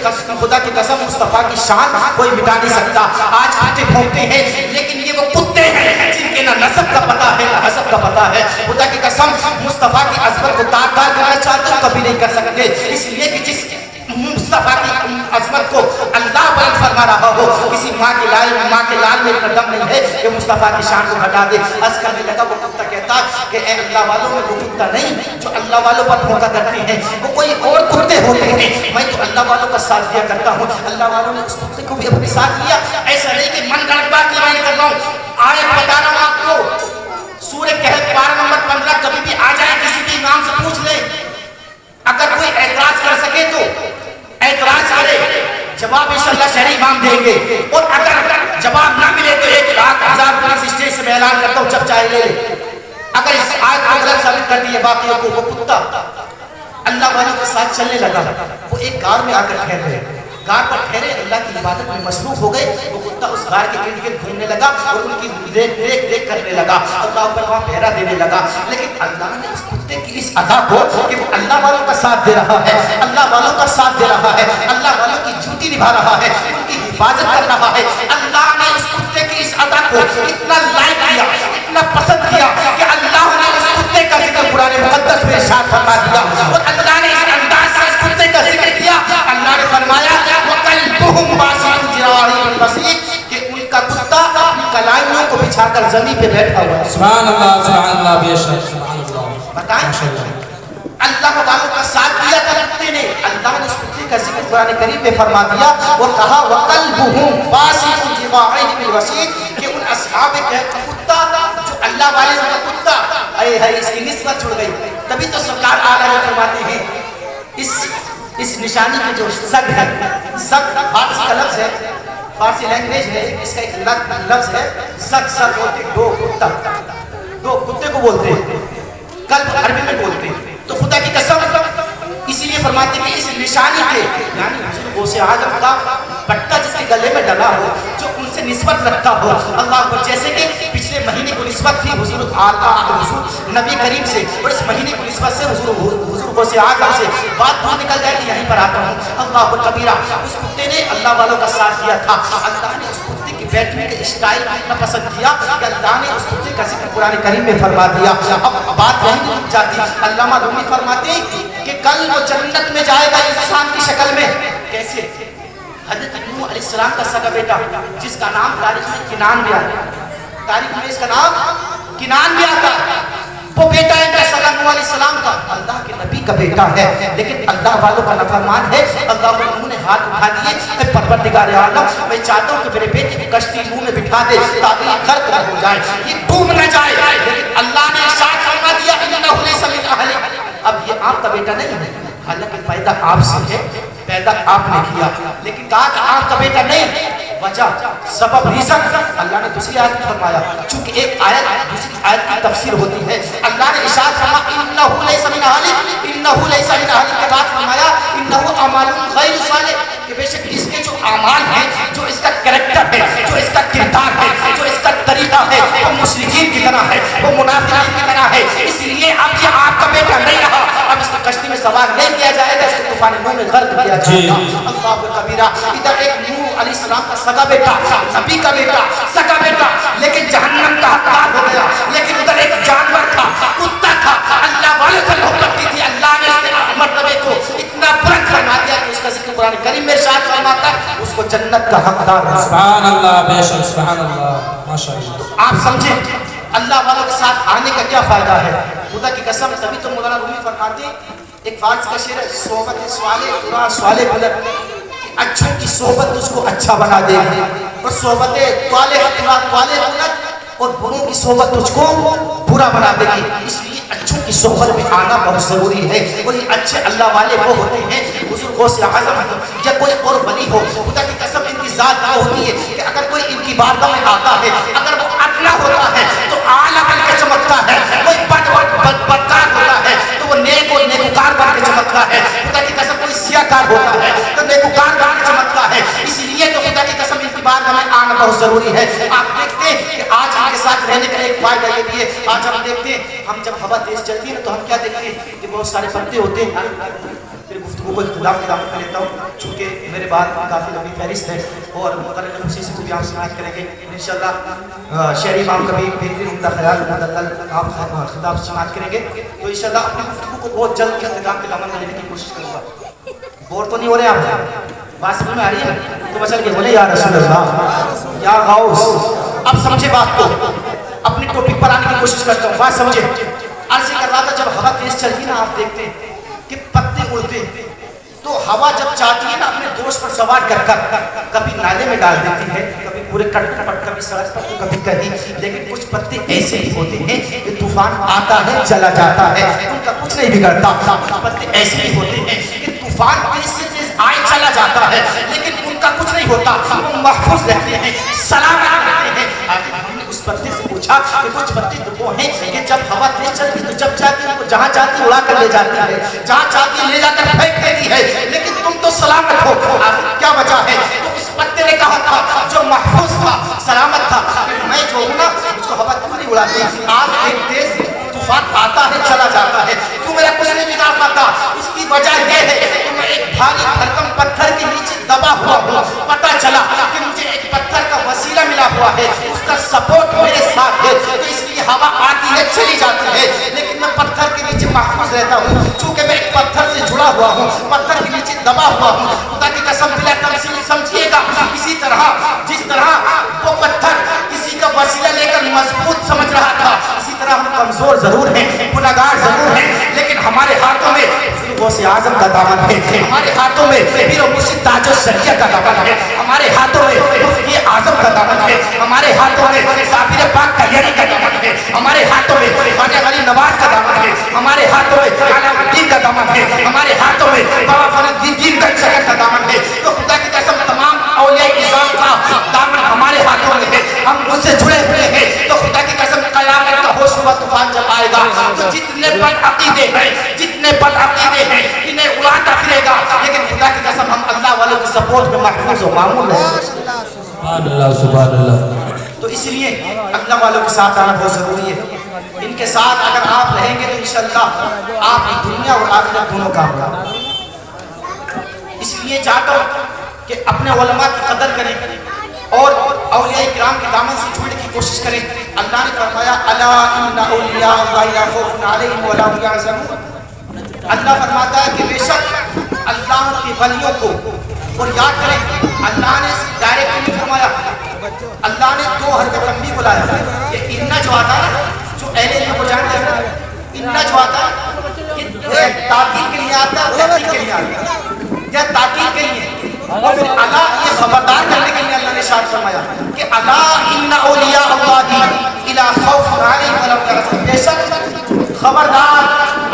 خدا کی قسم مصطفیٰ کی شان کوئی مٹا نہیں سکتا. آج کتے بھونکتے ہیں, لیکن یہ وہ کتے ہیں جن کے نہ نسب کا پتہ ہے نہ حسب کا پتہ ہے. خدا کی قسم مصطفیٰ کی عظمت کو تار تار کرنا چاہتے ہو, کبھی نہیں کر سکتے. اس لیے کہ جس مصطفیٰ کی عظمت کو اللہ بلند فرما رہا ہو, کسی ماں کے لال میں اتنا دم نہیں ہے کہ مصطفیٰ کی شان کو گھٹا دے. عرض کرنے لگا, وہ کتا کہتا کہ اے اللہ والوں, میں وہ کتا نہیں جو اللہ والوں پر دھوکہ کرتے ہیں, وہ کوئی اور کتے ہوتے ہیں, میں تو اللہ والوں کا ساتھ دیا کرتا ہوں. اللہ والوں نے اس کتے کو بھی اپنے ساتھ لیا. ایسا نہیں کہ من گھڑت بات کی میں کر رہا ہوں, آیت بتا رہا ہوں آپ کو, سورہ کہف پارہ نمبر 15, کبھی بھی آ جائے کسی بھی امام سے پوچھ لیں, اگر کوئی اعتراض کر سکے تو اعتراض کرے, جواب انشاءاللہ شہری امام دیں گے, اور اگر جواب نہ ملے تو 1,00,000 روپے اس اسٹیج سے میں اعلان کرتا ہوں, جب چاہے لے لے. اگر اس آیت کو غلط ثابت کر دیے باقیوں کو, وہ کتا اللہ والوں کے ساتھ چلنے لگا, وہ ایک غار میں آ کر ٹھہر گئے. غار پر ٹھہرے, اللہ کی عبادت میں مصروف ہو گئے. وہ کتا اس غار کے ارد گرد گھومنے لگا اور ان کی دیکھ کرنے لگا, اللہ پر وہاں پہرا دینے لگا. لیکن اللہ نے اس کتے کی اس ادا کو کہ وہ اللہ والوں کا ساتھ دے رہا ہے, اللہ والوں کا ساتھ دے رہا ہے, اللہ والوں کی ڈیوٹی نبھا رہا ہے, ان کی حفاظت کر رہا ہے, اللہ نے اس کتے کی اس ادا کو اتنا لائک کیا, اتنا پسند کیا کہ اللہ نے اس کتے کا ذکر قرآن مقدس میں ارشاد فرما دیا. اور اللہ نے اس انداز سے اس کتے کا ذکر کیا, اللہ نے فرمایا وَقَلْبُهُمْ بَاسِطٌ ذِرَاعَيْهِ بِالْوَسِيطِ, کہ ان کا کتا اپنی کلائیوں کو بچھا کر زمین پہ بیٹھا ہوا ہے. سبحان اللہ, بے شک, سبحان اللہ. بتائیں, اللہ والوں کا ساتھ دیا تھا کتے نے, اللہ نے اس کتے کا ذکر قرآن کریم میں فرما دیا اور کہا وَقَلْبُهُمْ بَاسِطٌ ذِرَاعَيْهِ بِالْوَسِيطِ, کہ ان اصحاب کہف کا کتا جو اللہ والے کا کتا, اے ہے اس کی نسبت چھوڑ گئی. تبھی تو سرکار آلہ فرماتے ہیں, اس نشانی کے جو زگ ہے, زگ فارسی کا لفظ ہے, فارسی لینگویج ہے, اس کا ایک لفظ ہے زگ. زگ بولتے دو کتا, دو کتے کو بولتے ہیں, قلب عربی میں بولتے ہیں. تو خدا کی قسم اسی لیے فرماتے ہیں کہ اس نشانی کے, یعنی حضور غوث اعظم کا پٹا جس کے گلے میں ڈلا ہو, جو ان سے نسبت رکھتا ہو. اللہ اکبر. جیسے کہ پچھلے مہینے کو نسبت تھی حضور نبی کریم سے, اور اس مہینے کو نسبت سے حضور غوث اعظم سے. بات دور نکل جائے کہ یہیں پر آتا ہوں. اللہ اکبر کبیرہ. اس کتے نے اللہ والوں کا ساتھ دیا تھا. اللہ نے اس کتے کی بیٹھنے کے اسٹائل کو اتنا پسند کیا کہ اللہ نے اس کتے کا ذکر قرآن کریم میں فرما دیا. اب بات یہیں نہیں رک جاتی. علامہ رومی فرماتے کہ کل وہ جنت میں جائے گا انسان کی شکل میں. کیسے؟ حضرت نوح علیہ السلام کا سگا بیٹا, جس کا نام تاریخ میں کنان بھی آتا ہے, تاریخ میں اس کا نام کنان بھی آتا ہے, وہ بیٹا ہے کا سگا نوح علیہ السلام کا, اللہ کے نبی کا بیٹا ہے, لیکن اللہ والوں کا نافرمان ہے. اللہ کے نوح نے ہاتھ اٹھا دیے, اے پروردگار عالم میں چاہتا ہوں کہ میرے بیٹے کی کشتی نوح میں بٹھا دے تاکہ یہ غرق نہ ہو جائے, یہ ڈوب نہ جائے. لیکن اللہ نے ارشاد فرما دیا انہ لیس من اہلک. اب یہ آپ کا بیٹا نہیں ہے, حالانکہ پیدا آپ سے ہے, پیدا آپ نے کیا, لیکن کہا کہ آپ کا بیٹا نہیں. وجہ سبب ریزن اللہ نے دوسری آیت میں فرمایا, چونکہ ایک آیت دوسری آیت کی تفسیر ہوتی ہے. اللہ نے ارشاد فرمایا انہ لیس من اہلک, انہ لیس من اہلک کے بعد فرمایا انہ اعمال غیر صالح, کہ بے شک اس کے جو اعمال ہیں, جو اس کا کریکٹر ہے, جو اس کا کردار ہے, جو اس کا طریقہ ہے, وہ مشرکین کی طرح ہے, وہ منافقین کی طرح ہے. اس لیے اب یہ آپ کا بیٹا نہیں رہا, اب اس کو کشتی میں سوار نہیں کیا جائے گا, اس کو طوفان نوح میں غرق کیا جائے گا. اللہ کبیرہ. ادھر ایک نوح علیہ السلام کا سگا بیٹا, نبی کا بیٹا, سگا بیٹا, لیکن جہنم کا حقدار ہو گیا. لیکن ادھر ایک جانور تھا, کتا تھا, اللہ والے سے محبت کی تھی. اللہ نے اس کے مرتبے کو اتنا بلند فرما دیا کہ اس کا ذکر قرآن کریم میں ارشاد فرماتا ہے اس کو جنت کا حقدار. سبحان اللہ, بے شک سبحان اللہ, ماشاءاللہ. آپ سمجھیں اللہ والوں کے ساتھ آنے کا کیا فائدہ ہے. خدا کی قسم, تبھی تو مولانا رومی فرماتے ایک فارسی کا شعر ہے, صحبت سوالے ترا سوالے بلد, اچھوں کی صحبت اس کو اچھا بنا دے گی, اور صحبت توالے ترا توالے بلد, اور بروں کی صحبت تجھ کو برا بنا دے گی. اس لیے اچھوں کی صحبت میں آنا بہت ضروری ہے. اور یہ اچھے اللہ والے وہ ہوتے ہیں, حضور غوث اعظم یا کوئی اور ولی ہو, خدا کی قسم ان کی ذات وہ ہوتی ہے کہ اگر کوئی ان کی بارگاہ میں آتا ہے, اگر وہ ادنا ہوتا ہے تو اعلیٰ بن کے چمکتا ہے, کوئی بدکار ہوتا ہے تو وہ نیک اور نیکوکار بن کے چمکتا ہے. خدا کی قسم کوئی سیاہکار ہوتا ہے تو نیکوکار بن کے چمکتا ہے. اسی لیے تو خدا کی قسم ان کی بارگاہ میں آنا بہت ضروری ہے. آپ دیکھتے ہیں کہ آج ان کے ساتھ رہنے کا ایک فائدہ یہ بھی ہے, آج ہم دیکھتے ہیں ہم جب ہوا تیز چلتی ہے نا تو ہم کیا دیکھتے ہیں کہ بہت سارے پتے ہوتے ہیں. پھر گفتگو کو اختتام کی دعوت میں لیتا ہوں, چونکہ میرے بعد کافی لمبی فہرست ہے اور مقرر خوشی سے بھی آپ سماعت کریں گے انشاءاللہ. شہری امام کا بھی بہترین عمدہ خیال آپ خطاب سماعت کریں گے, تو انشاءاللہ اپنی گفتگو کو بہت جلد اختتام کی دعوت میں لینے کی کوشش کروں گا. بور تو نہیں ہو رہے آپ, بات سمجھ میں آ رہی ہے تو بچل کے بولے یا رسول اللہ یا غوث. اب سمجھے بات کو, اپنی ٹاپک پر آنے کی کوشش کرتا ہوں, بات سمجھے. عرض کر رہا تھا جب ہوا تیز چلتی نا, آپ دیکھتے ہیں کہ پتے اڑتے ہیں, تو ہوا جب چاہتی ہے نا اپنے دوست پر سوار کر کر کبھی نالے میں ڈال دیتی ہے, کبھی پورے کٹ پٹ, کبھی سڑک پر تو کبھی کہیں. لیکن کچھ پتے ایسے ہی ہوتے ہیں کہ طوفان آتا ہے چلا جاتا ہے, ان کا کچھ نہیں بگڑتا. کچھ پتے ایسے ہی ہوتے ہیں کہ طوفان تیز سے تیز آئے چلا جاتا ہے, لیکن ان کا کچھ نہیں ہوتا, وہ محفوظ رہتے ہیں, سلامت رہتے ہیں. ہم نے اس پتے سے پوچھا کہ کچھ پتے تو وہ ہیں کہ جب ہوا تیز چلتی تو جب چاہتی ان کو جہاں چاہتی اڑا کر لے جاتی ہے, جہاں چاہتی لے جا کر پھینک دیتی ہے, لیکن تم تو سلامت ہو. کیا وجہ ہے؟ تو اس پتے نے کہا تھا جو محفوظ تھا, سلامت تھا, میں جو ہوں نا اس کو ہوا کیوں نہیں اڑاتی. آج ایک تیز طوفان آتا ہے چلا جاتا ہے, کیوں میرا کچھ نہیں بگاڑ پاتا. اس کی وجہ یہ ہے کہ میں ایک بھاری بھرکم پتھر کے نیچے دبا ہوا ہوں. پتہ چلا کہ مجھے ایک پتھر کا وسیلہ ملا ہوا ہے, اس کا سپورٹ میرے ساتھ ہے, تو اس لیے ہوا آتی ہے چلی جاتی ہے, لیکن میں پتھر کے نیچے محفوظ رہتا ہوں. چونکہ میں ایک پتھر سے جڑا ہوا ہوں, پتھر کے نیچے دبا ہوا ہوں. خدا کی قسم بلا تمثیل سمجھیے گا. اسی طرح جس طرح وہ پتھر کسی کا وسیلہ لے کر مضبوط سمجھ رہا تھا, اسی طرح ہم کمزور ضرور ہیں, گنہگار ضرور ہیں, لیکن ہمارے ہاتھوں میں غوث اعظم کا دامن ہے, ہمارے ہاتھوں میں پیر و مرشد تاج الشریعہ کا دامن ہے, ہمارے ہاتھوں میں مفتی اعظم کا دامن ہے, ہمارے ہاتھوں میں صابر پاک تیاری کا دامن ہے, ہمارے ہاتھوں میں خواجہ غریب نواز کا دامن ہے, ہمارے ہاتھوں میں علام الدین کا دامن ہے, ہمارے ہاتھوں میں بابا فرید الدین کا شکر کا دامن ہے. تو خدا کی قسم تمام اولیاء اعظام کا دامن ہمارے ہاتھوں میں ہے, ہم اس سے جڑے ہوئے ہیں. تو خدا کی قسم قیامت کا ہوش ہوا طوفان جب آئے گا تو جتنے پر عقیدے ہیں, جتنے اتنے بد عقیدے ہیں انہیں اڑاتا پھرے گا، لیکن خدا کی قسم ہم اللہ والوں کی سپورٹ میں محفوظ و معمول ہیں۔ سبحان اللہ سبحان اللہ۔ تو اس لیے اللہ والوں کے ساتھ آنا بہت ضروری ہے۔ ان کے ساتھ اگر آپ رہیں گے تو انشاءاللہ آپ کی دنیا اور آخرت دونوں کامیاب۔ اس لیے چاہتا ہوں کہ اپنے علماء کی قدر کریں اور اولیاء کرام کے دامن سے جڑنے کی کوشش کریں۔ اللہ نے فرمایا الا ان اولیاء اللہ لا خوف علیہم ولا هم يحزنون۔ اللہ فرماتا ہے کہ بے شک اللہ کے ولیوں کو، اور یاد کریں اللہ نے ڈائریکٹ نہیں فرمایا، اللہ نے دو حرف تنبیہ بلایا۔ یہ انّا جو آتا ہے جو اہل علم کو جانتے ہیں، انّا جو آتا ہے یہ تاکید کے لیے آتا ہے، تحقیق کے لیے آتا ہے، یا تاکید کے لیے، اور پھر الا یہ خبردار کرنے کے لیے اللہ نے ارشاد فرمایا کہ الا ان اولیاء اللہ لا خوف علیہم ولا هم يحزنون۔ بے شک خبردار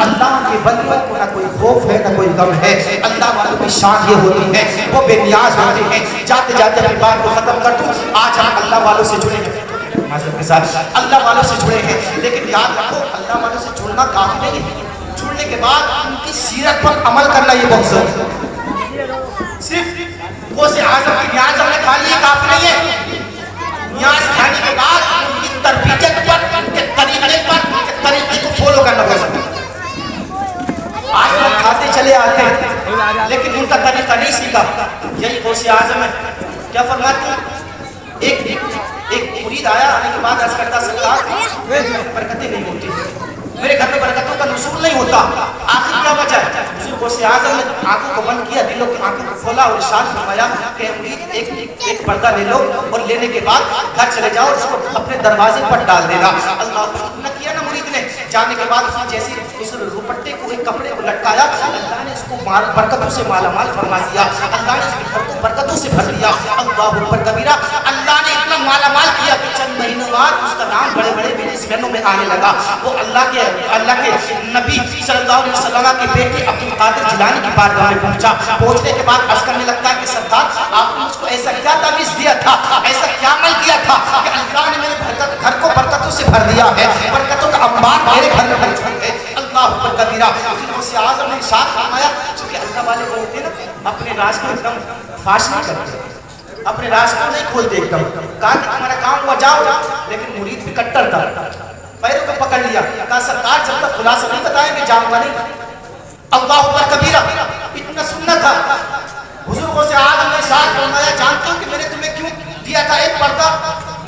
اللہ کے بندوں کو نہ کوئی خوف ہے نہ کوئی غم ہے۔ اللہ والوں کی شان یہ ہوتی ہے وہ بے نیاز ہوتے ہیں۔ جاتے جاتے اپنی بات کو ختم کر دوں، آج ہم اللہ والوں سے جڑے ہیں، معذرت کے ساتھ اللہ والوں سے جڑے ہیں، لیکن یاد رکھو اللہ والوں سے جڑنا کافی نہیں ہے، جڑنے کے بعد ان کی سیرت پر عمل کرنا یہ بہت ضروری ہے۔ صرف غوث اعظم کی نیاز ہم نے کھا لی کافی نہیں ہے، نیاز کھانے کے بعد ان کی تربیت پر، ان کے طریقے پر، ان کے طریقے کو فالو کرنا بہت ضروری ہے۔ آج لوگ کھاتے چلے آتے ہیں لیکن ان کا طریقہ نہیں سیکھا۔ یہی غوث اعظم ہے، کیا فرماتے ہیں؟ ایک مرید آیا، آنے کے بعد عرض کرتا سرکار میرے گھر میں برکتیں نہیں ہوتی، میرے گھر میں برکتوں کا نزول نہیں ہوتا، آخر کیا وجہ ہے؟ حضور غوث اعظم نے آنکھوں کو بند کیا، دلوں کی آنکھوں کو کھولا اور ارشاد فرمایا کہ مرید ایک پردہ لے لو اور لینے کے بعد گھر چلے جاؤ اور اس کو اپنے دروازے پر ڈال دینا۔ اللہ نے کیا نا مرید نے، جانے کے بعد اس نے جیسے اس روپٹے کو ایک کپڑے کو لٹکایا، اللہ نے اس کو برکتوں سے مالا مال فرما دیا، اللہ نے اس کے گھر کو برکتوں سے بھر دیا۔ اللہ اکبر کبیرہ، اللہ نے اتنا مالا مال کیا کہ چند مہینوں بعد اس کا نام بڑے بڑے میرے ذہنوں میں آنے لگا۔ وہ اللہ کے نبی صلی اللہ علیہ وسلم کے بیٹے عبد القادر جیلانی کی بارگاہ میں پہنچا، پہنچنے کے بعد عرض کرنے لگتا ہے کہ سردار آپ نے مجھ کو ایسا کیا تعویذ دیا تھا، ایسا کیا عمل کیا تھا کہ اللہ نے میرے گھر کو برکتوں سے بھر دیا ہے، برکتوں کا انبار میرے گھر میں موجود ہے۔ اللہ اکبر کبیرہ۔ غوث اعظم نے ارشاد فرمایا کہ اللہ والے وہ ہوتے ہیں نا اپنے راز کو ایک دم فاش نہیں کرتے، اپنے راز کو نہیں کھولتے، ایک دم کہا کہ تمہارا کام ہوا جاؤ، لیکن مرید بھی کٹر تھا، پیروں کو پکڑ لیا، کہا سرکار جب تک خلاصہ نہیں بتائیں گے جاؤں گا نہیں۔ اللہ اکبر کبیرہ، اتنا سننا تھا۔ حضور غوث اعظم نے ارشاد فرمایا جانتے ہو کہ میں نے تمہیں کیوں دیا تھا ایک پردہ؟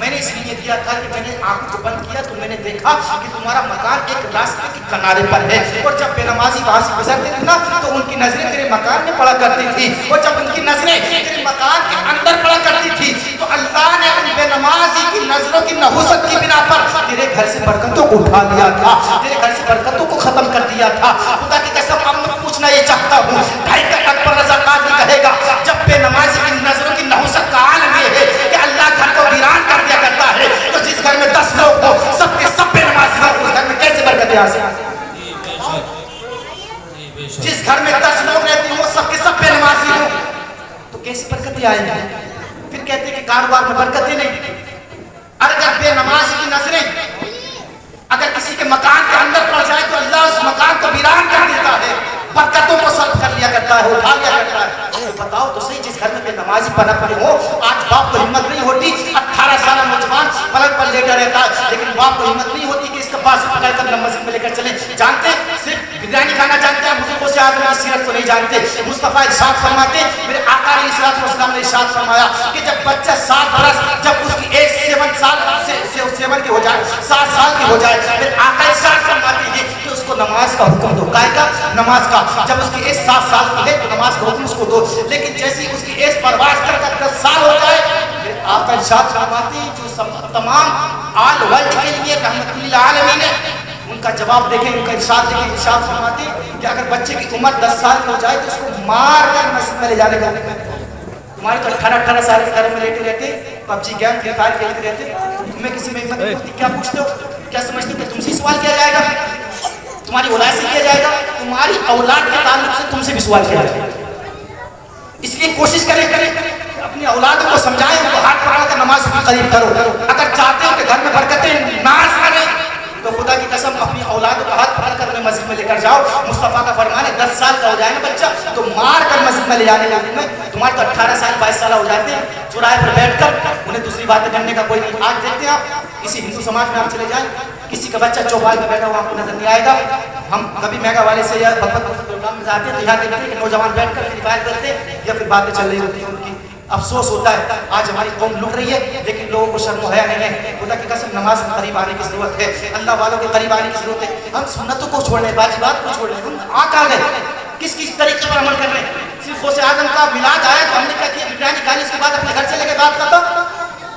میں نے اس لیے دیا تھا کہ میں نے آنکھوں کو بند کیا تو میں نے دیکھا کہ تمہارا مکان ایک راستے کے کنارے پر ہے، اور جب بے نمازی وہاں سے گزرتے تھے نا تو ان کی نظریں تیرے مکان میں پڑا کرتی تھی، اور جب ان کی نظریں تیرے مکان کے اندر پڑا کرتی تھی تو اللہ نے ان بے نمازی کی نظروں کی نحوست کی بنا پر تیرے گھر سے برکتوں کو اٹھا لیا تھا، تیرے گھر سے برکتوں کو ختم کر دیا تھا۔ خدا کی قسم اب میں پوچھنا یہ چاہتا ہوں، ڈھائی کا اکبر رضا قادری کہے گا جب بے نمازی کی نظروں کی نحوست کا عالم یہ ہے کہ اللہ گھر کو ویران کر دیا کرتا ہے، تو جس گھر میں 10 لوگ ہو سب کے سب بے نمازی ہو، اس گھر میں کیسے برکتیں آ سکتی؟ جس گھر میں 10 لوگ رہتے ہوں سب کے سب بے نمازی ہوں تو کیسے برکتیں آئیں گی؟ پھر کہتے ہیں کہ کاروبار میں برکتیں نہیں۔ اگر بے نمازی کی نظریں اگر کسی کے مکان کے اندر پڑ جائے تو اللہ اس مکان کو ویران کر دیتا ہے، برکتوں کو سلب کر لیا کرتا ہے، اٹھا لیا کرتا ہے۔ بتاؤ تو صحیح جس گھر میں بے نمازی پنپ رہے ہو، آج باپ کو ہمت نہیں ہوتی، 18 سالہ نوجوان پلنگ پر لیٹا رہتا ہے لیکن باپ کو ہمت نہیں ہوتی کہ اس کا پاس پکڑ کر مسجد میں لے کر چلے۔ جانتے صرف بریانی کھانا جانتے ہیں، بزرگوں سے آدمی کی سیرت کو نہیں جانتے۔ مصطفیٰ ارشاد فرماتے میرے آقا علیہ السلام نے ارشاد فرمایا کہ جب بچہ 7 برس جب اس کی ایج 7 سال کی ہو جائے، 7 سال کی ہو جائے، میرے آقا ارشاد فرماتے ہیں کہ اس کو نماز کا حکم دو، کائے کا نماز کا۔ جب اس کی ایج 7 سال کی ہے تو نماز کا حکم اس کو دو، لیکن جیسی اس کی ایج پرواز کر 10 سال ہو جائے پھر آپ کا ارشاد فرماتے ہیں جو تمام آل ورلڈ کے لیے رحمت للعالمین ہے، ان کا جواب دیکھیں، ان کا ارشاد دیکھیں۔ ارشاد فرماتے ہیں کہ اگر بچے کی عمر 10 سال کی ہو جائے تو اس کو مار کر مسجد میں لے جانے کا۔ تمہارے تو 18 سال کے گھر میں لیٹے رہتے، پب جی گیم فری فائر کھیلتے رہتے، تمہیں کسی میں ہمت نہیں ہوتی، کیا پوچھتے ہو؟ کیا سمجھتے کہ تم سے سوال کیا جائے گا؟ تمہاری اولاد سے کیا جائے گا؟ تمہاری اولاد کے تعلق سے تم سے بھی سوال کیا جائے گا۔ اس لیے کوشش کریں اپنی اولادوں کو سمجھائیں، ان کو ہاتھ پکڑ کر نماز کے قریب کرو۔ اگر چاہتے ہو کہ گھر میں برکتیں ناز آ جائیں تو تو خدا کی قسم اپنی اولاد کو ہاتھ پکڑ کر انہیں مسجد میں لے کر جاؤ. مصطفیٰ کا فرمان ہے 10 سال کا ہو جائے نا بچہ تو مار کر مسجد میں لے جانے لگے میں. تمہارے تو 18 سال 22 سال ہو جاتے ہیں چوراہے پر بیٹھ کر, انہیں دوسری باتیں کرنے کا کوئی نہیں. آج دیکھتے ہیں آپ کسی ہندو سماج میں آپ چلے جائیں, کسی کا بچہ چوپال میں بیٹھا ہوا آپ کو نظر نہیں آئے گا. ہم کبھی میگا والے سے یا بھگوت پروگرام میں جاتے ہیں تو یہاں دیکھتے ہیں کہ نوجوان بیٹھ کر فری فائر کرتے ہیں یا پھر باتیں چل رہی ہوتی ہیں ان کی. افسوس ہوتا ہے آج ہماری قوم لٹ رہی ہے لیکن لوگوں کو شرم و حیا نہیں ہے. خدا کی قسم نماز کے قریب آنے کی ضرورت ہے, اللہ والوں کے قریب آنے کی ضرورت ہے. ہم سنتوں کو چھوڑ رہے ہیں, واجبات کو چھوڑ رہے ہیں. ہم آ کہاں گئے, کس طریقے پر عمل کر رہے ہیں. صرف غوث اعظم کا میلاد آیا تو ہم نے کیا کیا, بریانی کھانی, اس کے بعد اپنے گھر سے لے کے بات کرتا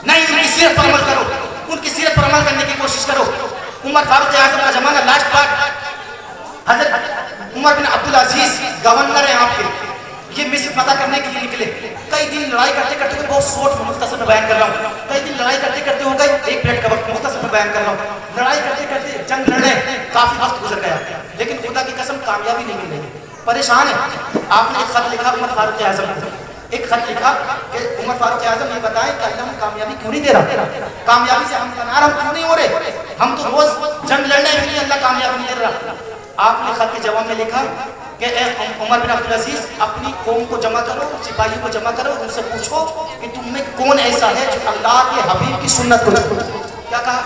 نہیں. ان کی سیرت پر عمل کرو, ان کی سیرت پر عمل کرنے کی کوشش کرو. عمر فاروق اعظم کا زمانہ لاسٹ پارٹ, حضرت عمر بن عبدالعزیز گورنر ہیں آپ کے, یہ مصر فتح کرنے کے لیے نکلے. کئی دن لڑائی کرتے کرتے ہوئے, بہت شارٹ مختصر میں بیان کر رہا ہوں, کئی دن لڑائی کرتے کرتے ہو گئے, 1 منٹ کا وقت مختصر میں بیان کر رہا ہوں. لڑائی کرتے کرتے جنگ لڑنے کافی وقت گزر گیا لیکن خدا کی قسم کامیابی نہیں مل رہی. پریشان ہے. آپ نے ایک خط لکھا عمر فاروق اعظم کو, ایک خط لکھا کہ عمر فاروق اعظم یہ بتائیں کہ اللہ ہمیں کامیابی کیوں نہیں دے رہا, کامیابی سے ہم کنار ہم کیوں نہیں ہو رہے, ہم تو روز جنگ لڑنے کے لیے اللہ کامیابی نہیں دے رہا. آپ نے خط کے جواب میں لکھا کہ اے عمر بن عبدالعزیز اپنی قوم کو جمع کرو, سپاہیوں کو جمع کرو, ان سے پوچھو کہ تم میں کون ایسا ہے جو اللہ کے حبیب کی سنت کو چھوڑ. کیا کہا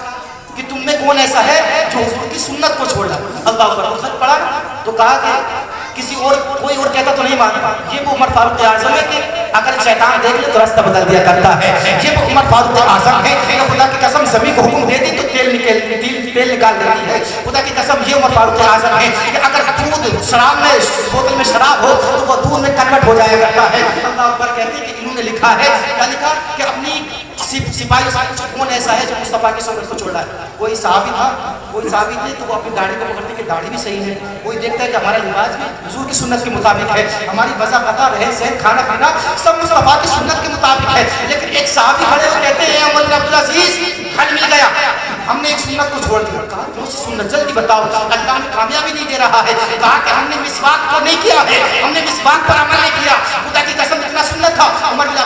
کہ تم میں کون ایسا ہے جو حضور کی سنت کو چھوڑ رہا. اللہ اکبر. خط پڑھا تو کہا کہ کسی اور کوئی اور کہتا تو نہیں مانتا. یہ وہ عمر فاروق اعظم ہے کہ اگر شیطان دیکھ لے تو راستہ بدل دیا کرتا ہے. یہ وہ عمر فاروق اعظم ہے کہ خدا کی قسم زمین کو حکم دے دی تو تیل نکال دیتی ہے. خدا کی قسم یہ عمر فاروق اعظم ہے کہ اگر دودھ شراب میں بوتل میں شراب ہو تو وہ دودھ میں کنورٹ ہو جایا کرتا ہے. اللہ اکبر. کہتے ہیں کہ انہوں نے لکھا ہے, کیا لکھا کہ اپنی سپاہی سے کون ایسا ہے جو مصطفیٰ کی سنت کو چھوڑ رہا ہے. کوئی صحابی تھا, کوئی صحابی تھے تو وہ اپنی داڑھی کو پکڑتے کہ داڑھی بھی صحیح ہے. کوئی دیکھتا ہے کہ ہمارا لباس بھی حضور کی سنت کے مطابق ہے, ہماری وضع قطع رہن سہن کھانا پینا سب مصطفیٰ کی سنت کے مطابق ہے. لیکن ایک صحابی کھڑے ہو کہتے ہیں عمر بن عبدالعزیز گھر مل گیا, ہم نے ایک سنت کو چھوڑ دیا. کہا کون سی سنت, جلدی بتاؤ, اللہ ہمیں کامیابی نہیں دے رہا ہے. کہا کہ ہم نے مسواک کو نہیں کیا ہے, ہم نے مسواک پر عمل نہیں کیا. خدا کی قسم اتنا سنت تھا. عمر بن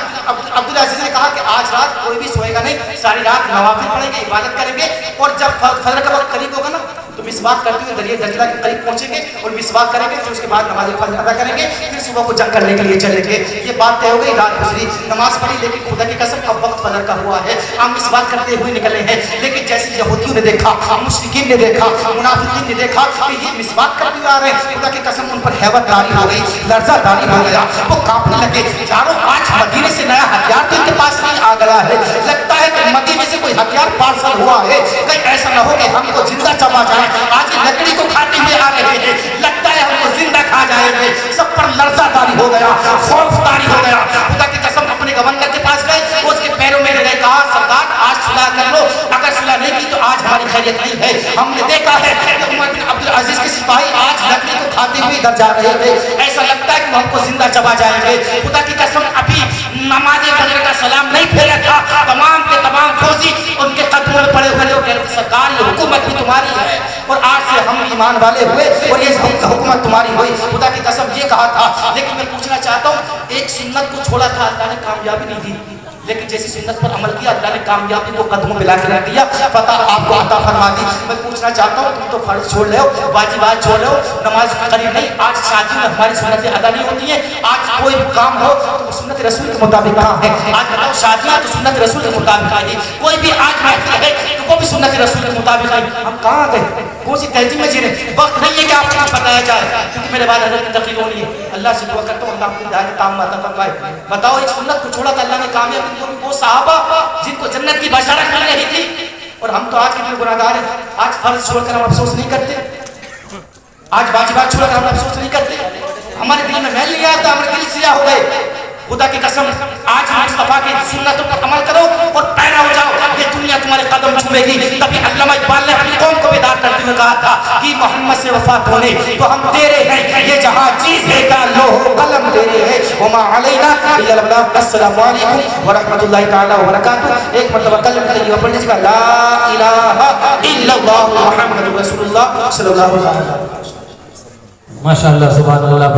عبدالعزیز نے کہا کہ آج رات کوئی بھی سوئے گا نہیں, ساری رات نوافل پڑھیں گے, عبادت کریں گے, اور جب فجر کا وقت قریب ہوگا نا تو مسواک کرتے ہوئے دریائے دجلہ کے قریب پہنچیں گے اور مسواک کریں گے, پھر اس کے بعد نماز فجر ادا کریں گے, پھر صبح کو جنگ کرنے کے لیے چلیں گے. یہ بات طے ہو گئی. رات گزری, نماز پڑھی, لیکن خدا کی قسم اب وقت فجر کا ہوا ہے, ہم مسواک کرتے ہوئے نکلے ہیں. لیکن جیسے یہودیوں نے دیکھا, مشرکین نے دیکھا, منافقین نے دیکھا کہ یہ مسواک کرتے ہوئے آ رہے ہیں, خدا کی قسم ان پر ہیبت طاری ہو گئی, لرزہ طاری ہو گیا, وہ کانپنے لگے. یارو آج مدینے سے نیا ہتھیار تو ان کے پاس نہیں آ گیا ہے, لگتا ہے کہ مدینے سے کوئی ہتھیار پارسل ہوا ہے, کہیں ایسا نہ ہو کہ ہم کو زندہ چبا جائے. آج لکڑی کو کھاتے ہوئے آ رہے ہیں, لگتا ہے ہم کو زندہ کھا جائیں گے. سب پر لرزہ طاری ہو گیا, خوف طاری ہو گیا. خدا کی قسم اپنے گورنر کے پاس گئے, اس کے پیروں میں گئے, کہا سرکار آج صلح کر لو, اگر صلح نہیں کی تو آج ہماری خیریت نہیں ہے. ہم نے دیکھا ہے کہ عمر بن عبدالعزیز کے سپاہی آج لکڑی کو کھاتے ہوئے ادھر جا رہے تھے, ایسا لگتا ہے کہ ہم کو زندہ چبا جائیں گے. خدا کی قسم ابھی نماز فجر کا سلام نہیں پھیرا تھا, تمام کے تمام فوجی ان کے قدموں میں پڑے ہوئے تھے, کہہ رہے تھے سرکار یہ حکومت بھی تمہاری ہے اور آج سے ہم ایمان والے ہوئے اور یہ حکومت تمہاری ہوئی. خدا کی قسم یہ کہا تھا. لیکن میں پوچھنا چاہتا ہوں, ایک سنت کو چھوڑا تھا, اللہ نے کامیابی نہیں دی, لیکن جیسی سنت پر عمل کیا اللہ نے کامیابی کو قدموں میں لا کے رکھ دیا, فتح آپ کو عطا فرما دی. میں پوچھنا چاہتا ہوں, تم تو فرض چھوڑ رہے ہو, واجبات چھوڑ رہے ہو, نماز قریب نہیں. آج شادی میں ہماری سنتیں ادا نہیں ہوتی ہیں. آج کوئی بھی کام ہو تو سنت رسول کے مطابق کہاں ہے. آج بتاؤ شادیاں تو سنت رسول کے مطابق آئی, کوئی بھی آج محفل ہے تو وہ بھی سنت رسول کے مطابق آئی. ہم کہاں گئے, کون سی تہذیب میں جی رہے. وقت نہیں ہے کہ آپ کو بتایا جائے, کیونکہ میرے بعد حضرت کی تقریر ہونی ہے. اللہ سے دعا کرتا ہوں اللہ کو ہدایت تام عطا فرمائے. بتاؤ ایک سنت کو چھوڑا تھا اللہ نے کامیابی دی. وہ صحابہ جن کو جنت کی بشارت مل رہی تھی, اور ہم تو آج کتنے گناہگار ہیں. آج فرض چھوڑ کر ہم افسوس نہیں کرتے, آج واجبات چھوڑ کر ہم افسوس نہیں کرتے. ہمارے دل میں میل نہیں آتا, ہمارے دل سیاہ ہو گئے. خدا کی قسم آج مصطفیٰ کی سنتوں پر عمل کرو اور پیرا ہو جاؤ, یہ دنیا تمہارے قدم چومے گی. تبھی علامہ اقبال نے اپنی قوم کو بیدار کرتے ہوئے کہا تھا کہ محمد سے وفات ہونے تو ہم تیرے ہیں, یہ جہاں چیز ہے کا لوح قلم تیرے ہے, وما علینا الا البلاغ. السلام علیکم ورحمۃ اللہ تعالی وبرکاتہ. ایک مرتبہ کلمہ طیبہ پڑھ لیجیے گا, لا الہ الا اللہ محمد رسول اللہ صلی اللہ علیہ وسلم. ماشاء اللہ, سبحان اللہ.